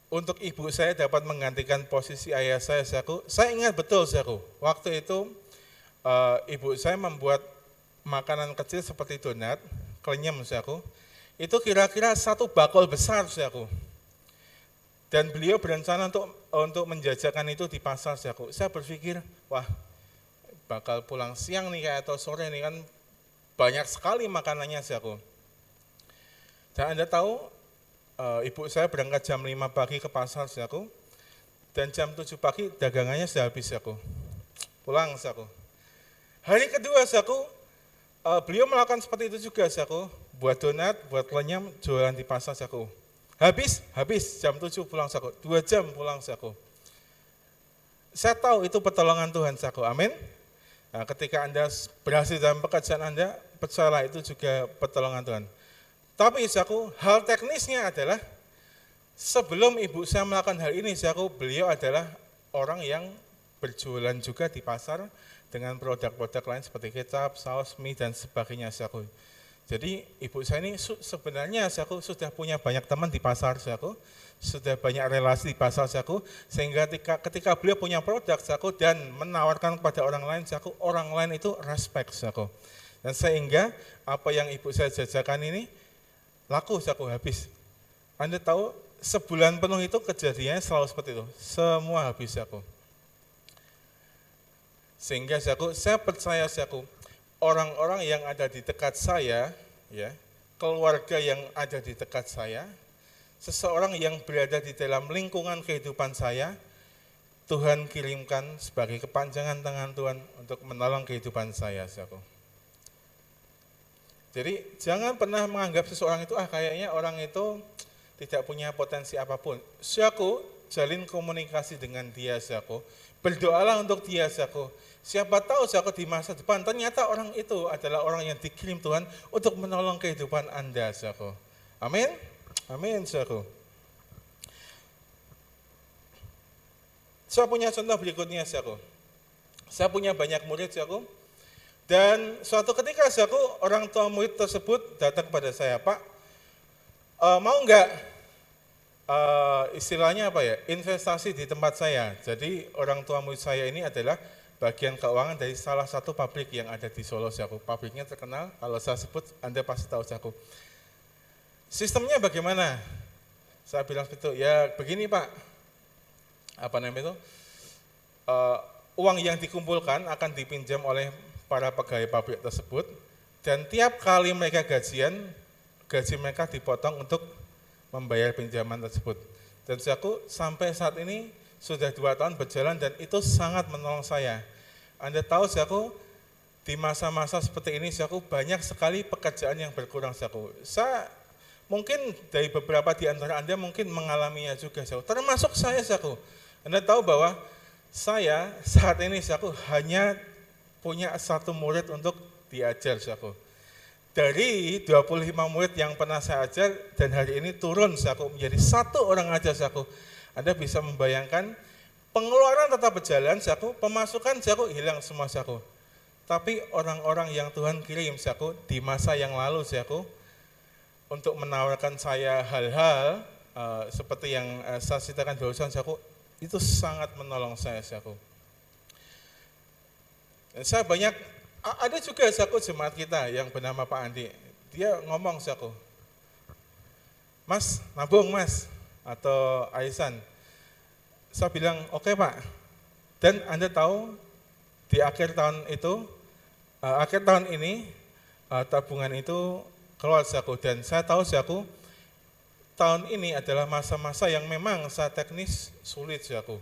untuk ibu saya dapat menggantikan posisi ayah saya, saudaraku. Saya ingat betul, saudaraku, waktu itu ibu saya membuat makanan kecil seperti donat, klenyem, saudaraku. Itu kira-kira 1 bakul besar, saudaraku. Dan beliau berencana untuk menjajakan itu di pasar, saudaraku. Saya berpikir, wah, bakal pulang siang nih kayak atau sore nih, kan banyak sekali makanannya, saudaraku. Dan Anda tahu, ibu saya berangkat jam 5 pagi ke pasar, saudaraku, dan jam 7 pagi dagangannya sudah habis, saudaraku. Pulang, saudaraku. Hari kedua, saudaraku, beliau melakukan seperti itu juga, saudaraku, buat donat, buat klenyem, jualan di pasar, saudaraku. Habis, jam 7 pulang, saudaraku, 2 jam pulang, saudaraku. Saya tahu itu pertolongan Tuhan, saudaraku, amin. Nah, ketika Anda berhasil dalam pekerjaan Anda, percayalah itu juga pertolongan Tuhan. Tapi, saudaraku, hal teknisnya adalah sebelum ibu saya melakukan hal ini, saudaraku, beliau adalah orang yang berjualan juga di pasar dengan produk-produk lain seperti kecap, saus, mie, dan sebagainya, saudaraku. Jadi ibu saya ini sebenarnya, saudaraku, sudah punya banyak teman di pasar, saudaraku, sudah banyak relasi di pasar, saudaraku, sehingga ketika beliau punya produk, saudaraku, dan menawarkan kepada orang lain, saudaraku, orang lain itu respect, saudaraku. Dan sehingga apa yang ibu saya jajakan ini laku, saudaraku, habis. Anda tahu, sebulan penuh itu kejadiannya selalu seperti itu. Semua habis, saudaraku. Sehingga, saudaraku, saya percaya, saudaraku, orang-orang yang ada di dekat saya, ya, keluarga yang ada di dekat saya, seseorang yang berada di dalam lingkungan kehidupan saya, Tuhan kirimkan sebagai kepanjangan tangan Tuhan untuk menolong kehidupan saya, saudaraku. Jadi jangan pernah menganggap seseorang itu, kayaknya orang itu tidak punya potensi apapun. Saudaraku, jalin komunikasi dengan dia, saudaraku. Berdoalah untuk dia, saudaraku. Siapa tahu, saudaraku, di masa depan ternyata orang itu adalah orang yang dikirim Tuhan untuk menolong kehidupan Anda, saudaraku. Amin. Amin, saudaraku. Saya punya contoh berikutnya, saudaraku. Saya punya banyak murid, saudaraku. Dan suatu ketika, saudaraku, orang tua murid tersebut datang kepada saya, Pak, mau enggak istilahnya apa ya, investasi di tempat saya. Jadi orang tua murid saya ini adalah bagian keuangan dari salah satu pabrik yang ada di Solo, saudaraku. Pabriknya terkenal, kalau saya sebut Anda pasti tahu, saudaraku. Sistemnya bagaimana? Saya bilang begitu, ya begini, Pak, uang yang dikumpulkan akan dipinjam oleh para pegawai pabrik tersebut, dan tiap kali mereka gajian, gaji mereka dipotong untuk membayar pinjaman tersebut. Dan saudaraku, sampai saat ini sudah 2 tahun berjalan dan itu sangat menolong saya. Anda tahu saudaraku, di masa-masa seperti ini saudaraku, banyak sekali pekerjaan yang berkurang saudaraku. Saya mungkin dari beberapa di antara Anda mungkin mengalaminya juga saudaraku, termasuk saya saudaraku. Anda tahu bahwa saya saat ini saudaraku hanya punya 1 murid untuk diajar saudaraku. Dari 25 murid yang pernah saya ajar dan hari ini turun saudaraku menjadi 1 orang aja saudaraku. Anda bisa membayangkan pengeluaran tetap berjalan saudaraku, pemasukan saudaraku hilang semua saudaraku. Tapi orang-orang yang Tuhan kirim saudaraku di masa yang lalu saudaraku untuk menawarkan saya hal-hal seperti yang saya ceritakan barusan saudaraku, itu sangat menolong saya saudaraku. Dan saya banyak, ada juga saudaraku jemaat kita yang bernama Pak Andi, dia ngomong saudaraku, Mas, nabung Mas, atau Aisan. Saya bilang, oke Pak. Dan Anda tahu, di akhir tahun itu, akhir tahun ini, tabungan itu keluar saudaraku. Dan saya tahu saudaraku, tahun ini adalah masa-masa yang memang saya teknis sulit saudaraku.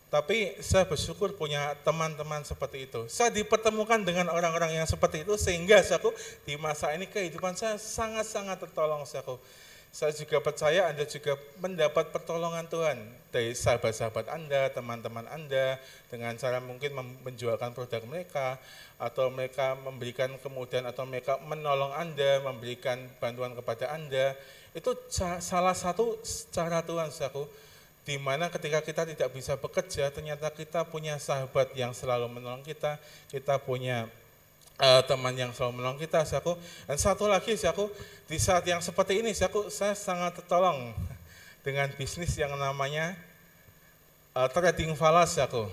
Tapi saya bersyukur punya teman-teman seperti itu. Saya dipertemukan dengan orang-orang yang seperti itu sehingga saudaraku di masa ini kehidupan saya sangat-sangat tertolong saudaraku. Saya juga percaya Anda juga mendapat pertolongan Tuhan dari sahabat-sahabat Anda, teman-teman Anda dengan cara mungkin menjualkan produk mereka atau mereka memberikan kemudahan atau mereka menolong Anda, memberikan bantuan kepada Anda. Itu salah satu cara Tuhan saudaraku. Di mana ketika kita tidak bisa bekerja, ternyata kita punya sahabat yang selalu menolong kita punya teman yang selalu menolong kita, saudaraku. Dan satu lagi, saudaraku, di saat yang seperti ini, saudaraku, saya sangat tertolong dengan bisnis yang namanya trading falas, saudaraku.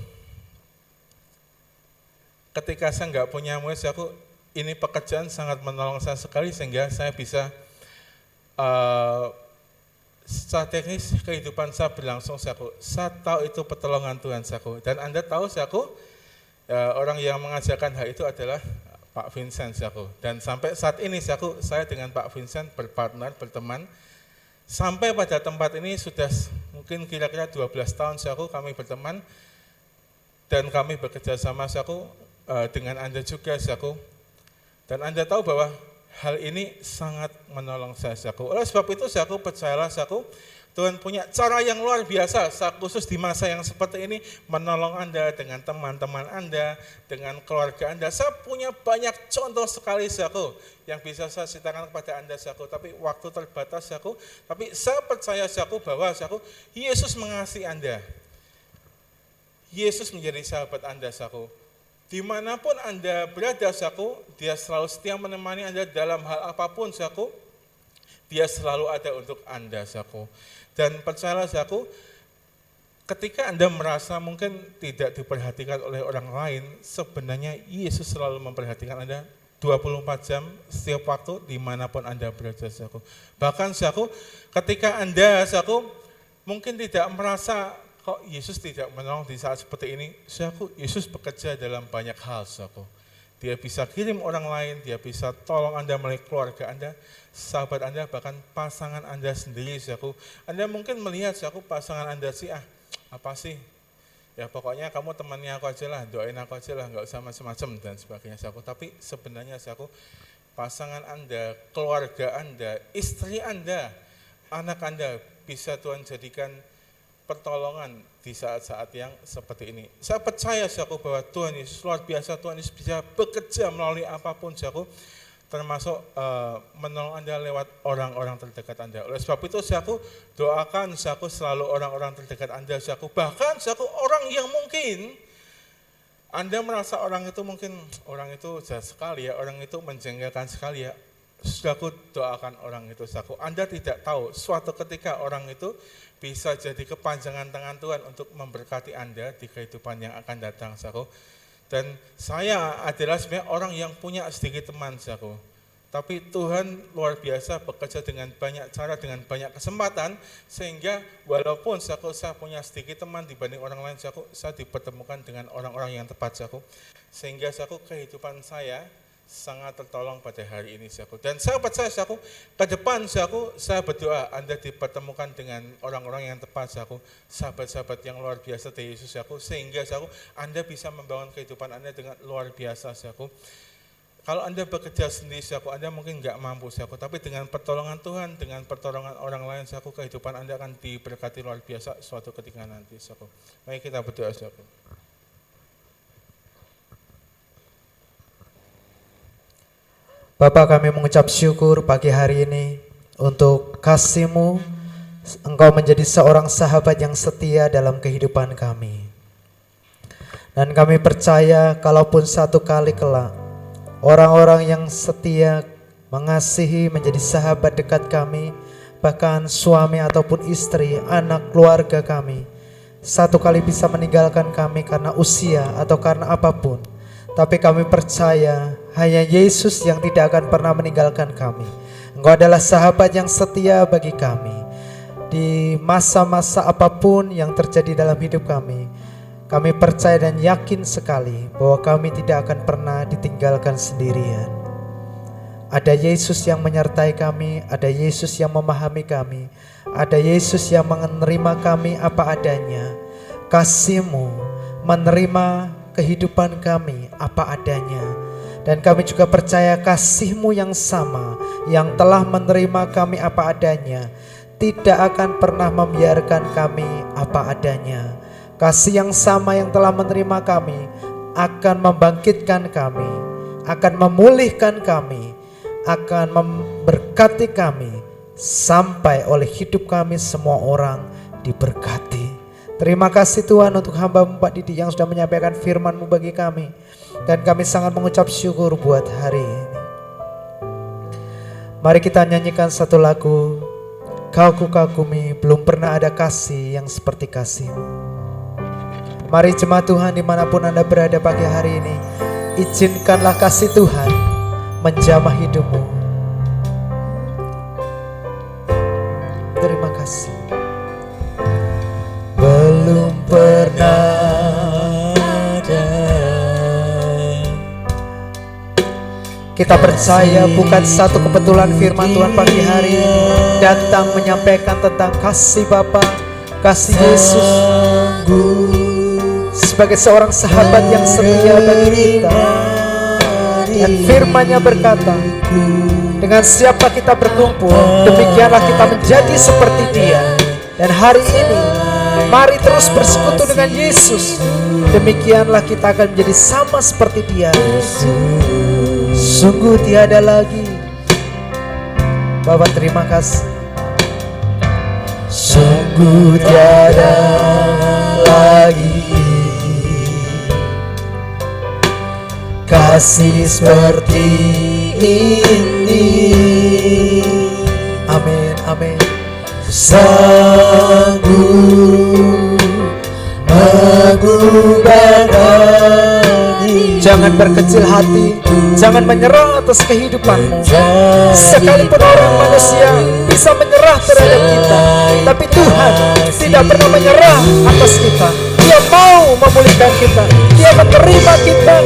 Ketika saya nggak punya murid, saudaraku, ini pekerjaan sangat menolong saya sekali sehingga saya bisa secara teknis kehidupan saya berlangsung saudaraku. Saya tahu itu pertolongan Tuhan saudaraku. Dan Anda tahu saudaraku, orang yang mengajarkan hal itu adalah Pak Vincent saudaraku. Dan sampai saat ini saudaraku, saya dengan Pak Vincent berpartner, berteman. Sampai pada tempat ini sudah mungkin kira-kira 12 tahun saudaraku kami berteman. Dan kami bekerja sama saudaraku dengan Anda juga saudaraku. Dan Anda tahu bahwa hal ini sangat menolong saya saudaraku. Oleh sebab itu saudaraku, percayalah saudaraku, Tuhan punya cara yang luar biasa, khusus di masa yang seperti ini, menolong Anda dengan teman-teman Anda, dengan keluarga Anda. Saya punya banyak contoh sekali saudaraku, yang bisa saya ceritakan kepada Anda saudaraku, tapi waktu terbatas saudaraku. Tapi saya percaya saudaraku bahwa saudaraku, Yesus mengasihi Anda. Yesus menjadi sahabat Anda saudaraku. Dimanapun Anda berada saudaraku, Dia selalu setia menemani Anda dalam hal apapun saudaraku. Dia selalu ada untuk Anda saudaraku. Dan percayalah saudaraku, ketika Anda merasa mungkin tidak diperhatikan oleh orang lain, sebenarnya Yesus selalu memperhatikan Anda 24 jam setiap waktu dimanapun Anda berada saudaraku. Bahkan saudaraku, ketika Anda saudaraku mungkin tidak merasa kok Yesus tidak menolong di saat seperti ini, saudaraku, Yesus bekerja dalam banyak hal, saudaraku. Dia bisa kirim orang lain, dia bisa tolong Anda melalui keluarga Anda, sahabat Anda, bahkan pasangan Anda sendiri, saudaraku. Anda mungkin melihat, saudaraku, pasangan Anda sih, apa sih? Ya pokoknya kamu temannya aku aja lah, doain aku aja lah, nggak usah macam-macam dan sebagainya, saudaraku. Tapi sebenarnya, saudaraku, pasangan Anda, keluarga Anda, istri Anda, anak Anda bisa Tuhan jadikan pertolongan di saat-saat yang seperti ini. Saya percaya saudaraku bahwa Tuhan Yesus luar biasa, Tuhan Yesus bisa bekerja melalui apapun saudaraku, termasuk menolong Anda lewat orang-orang terdekat Anda. Oleh sebab itu saudaraku, doakan saudaraku selalu orang-orang terdekat Anda saudaraku, bahkan saudaraku orang yang mungkin Anda merasa orang itu mungkin orang itu jahat sekali ya, orang itu menjengkelkan sekali ya. Saudaraku, doakan orang itu saudaraku. Anda tidak tahu suatu ketika orang itu bisa jadi kepanjangan tangan Tuhan untuk memberkati Anda di kehidupan yang akan datang saudaraku. Dan saya adalah sebenarnya orang yang punya sedikit teman saudaraku. Tapi Tuhan luar biasa bekerja dengan banyak cara, dengan banyak kesempatan, sehingga walaupun saya punya sedikit teman dibanding orang lain, saya dipertemukan dengan orang-orang yang tepat, sehingga kehidupan saya sangat tertolong pada hari ini, dan saya percaya ke depan saya berdoa Anda dipertemukan dengan orang-orang yang tepat, sahabat-sahabat yang luar biasa dari Yesus, sehingga Anda bisa membangun kehidupan Anda dengan luar biasa. Kalau Anda bekerja sendiri, Anda mungkin nggak mampu, tapi dengan pertolongan Tuhan, dengan pertolongan orang lain, kehidupan Anda akan diberkati luar biasa suatu ketika nanti. Mari kita berdoa. Bapa, kami mengucap syukur pagi hari ini untuk kasih-Mu. Engkau menjadi seorang sahabat yang setia dalam kehidupan kami. Dan kami percaya kalaupun satu kali kelak orang-orang yang setia, mengasihi, menjadi sahabat dekat kami, bahkan suami ataupun istri, anak, keluarga kami, satu kali bisa meninggalkan kami karena usia atau karena apapun, tapi kami percaya hanya Yesus yang tidak akan pernah meninggalkan kami. Engkau adalah sahabat yang setia bagi kami. Di masa-masa apapun yang terjadi dalam hidup kami percaya dan yakin sekali bahwa kami tidak akan pernah ditinggalkan sendirian. Ada Yesus yang menyertai kami, ada Yesus yang memahami kami, ada Yesus yang menerima kami apa adanya. Kasih-Mu menerima kehidupan kami apa adanya. Dan kami juga percaya kasih-Mu yang sama, yang telah menerima kami apa adanya, tidak akan pernah membiarkan kami apa adanya. Kasih yang sama yang telah menerima kami akan membangkitkan kami, akan memulihkan kami, akan memberkati kami, sampai oleh hidup kami semua orang diberkati. Terima kasih Tuhan untuk hamba-Mu Pak Didi yang sudah menyampaikan firman-Mu bagi kami. Dan kami sangat mengucap syukur buat hari ini. Mari kita nyanyikan satu lagu, Kau ku kagumi, belum pernah ada kasih yang seperti kasih-Mu. Mari jemaat Tuhan dimanapun Anda berada pagi hari ini, izinkanlah kasih Tuhan menjamah hidupmu. Terima kasih. Belum pernah ada. Kita percaya bukan satu kebetulan firman Tuhan pagi hari ini datang menyampaikan tentang kasih Bapa, kasih Yesus sebagai seorang sahabat yang setia bagi kita. Dan firman-Nya berkata, dengan siapa kita berkumpul, demikianlah kita menjadi seperti Dia. Dan hari ini mari terus bersekutu dengan Yesus. Demikianlah kita akan menjadi sama seperti Dia. Sungguh tiada lagi. Bapa, terima kasih. Sungguh tiada lagi kasih seperti ini. Amin, amin. Sanggup mengubah. Jangan berkecil hati, jangan menyerah atas kehidupanmu. Sekalipun orang manusia bisa menyerah terhadap kita, tapi Tuhan tidak pernah menyerah atas kita. Dia mau memulihkan kita, Dia menerima kita.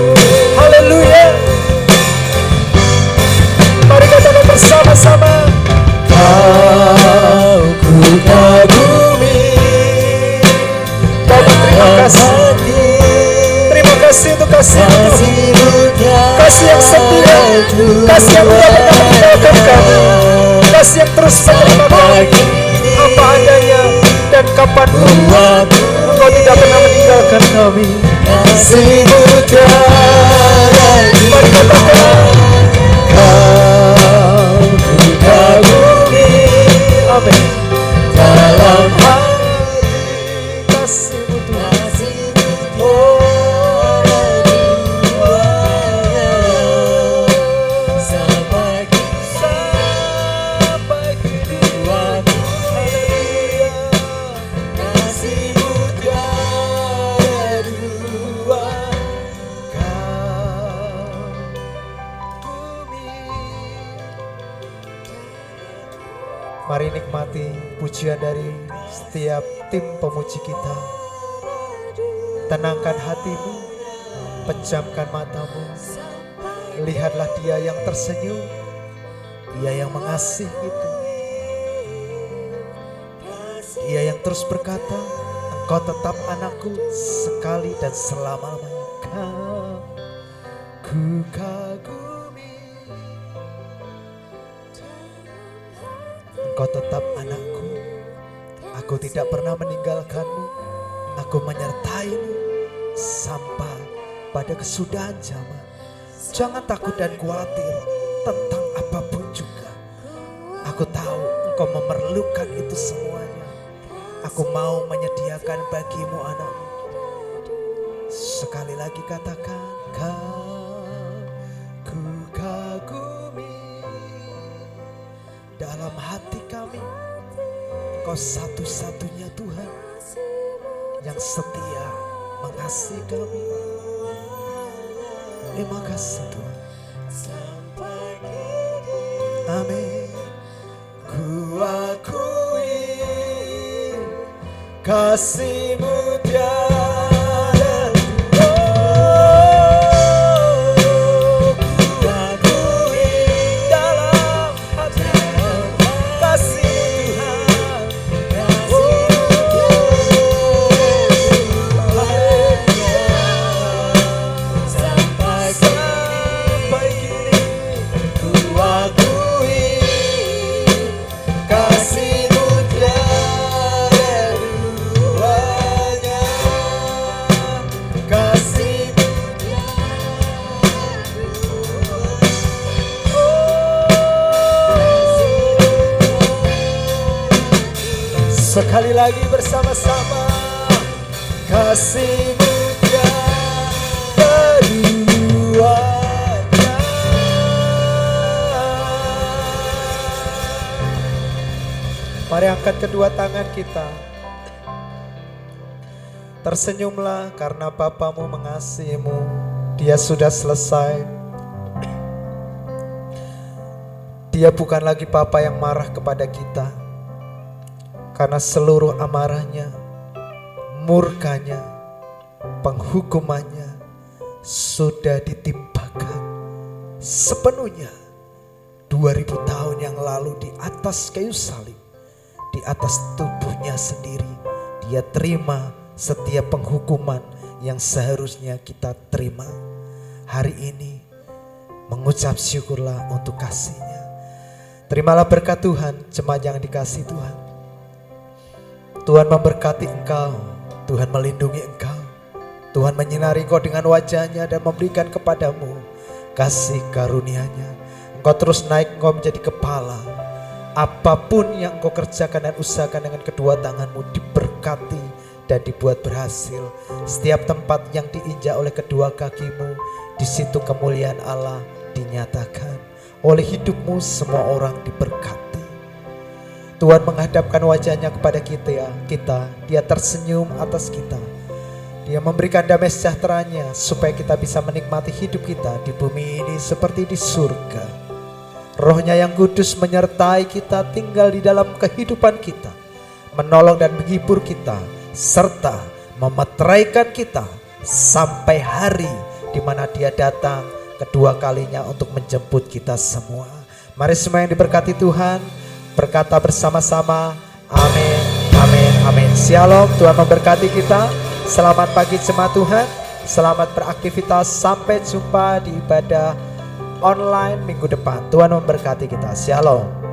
Haleluya. Mari katakan bersama-sama, Kau ku kagumi. Bapak, terima kasih. Terima kasih untuk kasih-Mu, kasih yang setia, kasih yang tidak pernah meninggalkan kami, kasih yang terus menerima kami apa adanya dan kapanpun. Engkau tidak pernah meninggalkan kami. Kasih-Mu tiada. Mari katakan, Kau ku kagumi. Amin. Dalam hati kasih-Mu Tuhan. Mari nikmati pujian dari setiap tim pemuji kita. Tenangkan hatimu, pejamkan matamu. Lihatlah Dia yang tersenyum, Dia yang mengasihi itu. Dia yang terus berkata, engkau tetap anakku sekali dan selama-lamanya. Ku kagumi, engkau tetap anakku. Aku tidak pernah meninggalkanmu. Aku menyertaimu sampai pada kesudahan zaman. Jangan takut dan khawatir tentang apapun juga. Aku tahu engkau memerlukan itu semuanya. Aku mau menyediakan bagimu anakmu. Sekali lagi katakan, ku kagumi. Dalam hati kami, Engkau satu-satunya Tuhan yang setia mengasihi kami. Terima kasih Tuhan. Amin. Ku akui kasih-Mu tiada tanding. Ku akui dalam hati kasih Tuhan. Sampai kini ku akui kasih-Mu tiada duanya. Kasih-Mu sekali lagi bersama-sama. Kasih-Mu tiada duanya. Mari angkat kedua tangan kita. Tersenyumlah karena Bapamu mengasihimu. Dia sudah selesai. Dia bukan lagi Bapa yang marah kepada kita. Karena seluruh amarahnya, murkanya, penghukumannya sudah ditimpakan sepenuhnya 2000 tahun yang lalu di atas kayu salib. Di atas tubuhnya sendiri Dia terima setiap penghukuman yang seharusnya kita terima. Hari ini mengucap syukurlah untuk kasih-Nya. Terimalah berkat Tuhan, jemaat yang dikasihi Tuhan. Tuhan memberkati engkau, Tuhan melindungi engkau, Tuhan menyinari engkau dengan wajah-Nya dan memberikan kepadamu kasih karunia-Nya. Engkau terus naik, engkau menjadi kepala. Apapun yang engkau kerjakan dan usahakan dengan kedua tanganmu diberkati dan dibuat berhasil. Setiap tempat yang diinjak oleh kedua kakimu, di situ kemuliaan Allah dinyatakan. Oleh hidupmu semua orang diberkati. Tuhan menghadapkan wajah-Nya kepada kita. Dia tersenyum atas kita. Dia memberikan damai sejahtera-Nya supaya kita bisa menikmati hidup kita di bumi ini seperti di surga. Roh-Nya yang kudus menyertai kita, tinggal di dalam kehidupan kita, menolong dan menghibur kita, serta memeteraikan kita sampai hari di mana Dia datang kedua kalinya untuk menjemput kita semua. Mari semua yang diberkati Tuhan berkata bersama-sama, amin, amin, amin. Shalom, Tuhan memberkati kita. Selamat pagi jemaat Tuhan. Selamat beraktivitas. Sampai jumpa di ibadah online minggu depan. Tuhan memberkati kita. Shalom.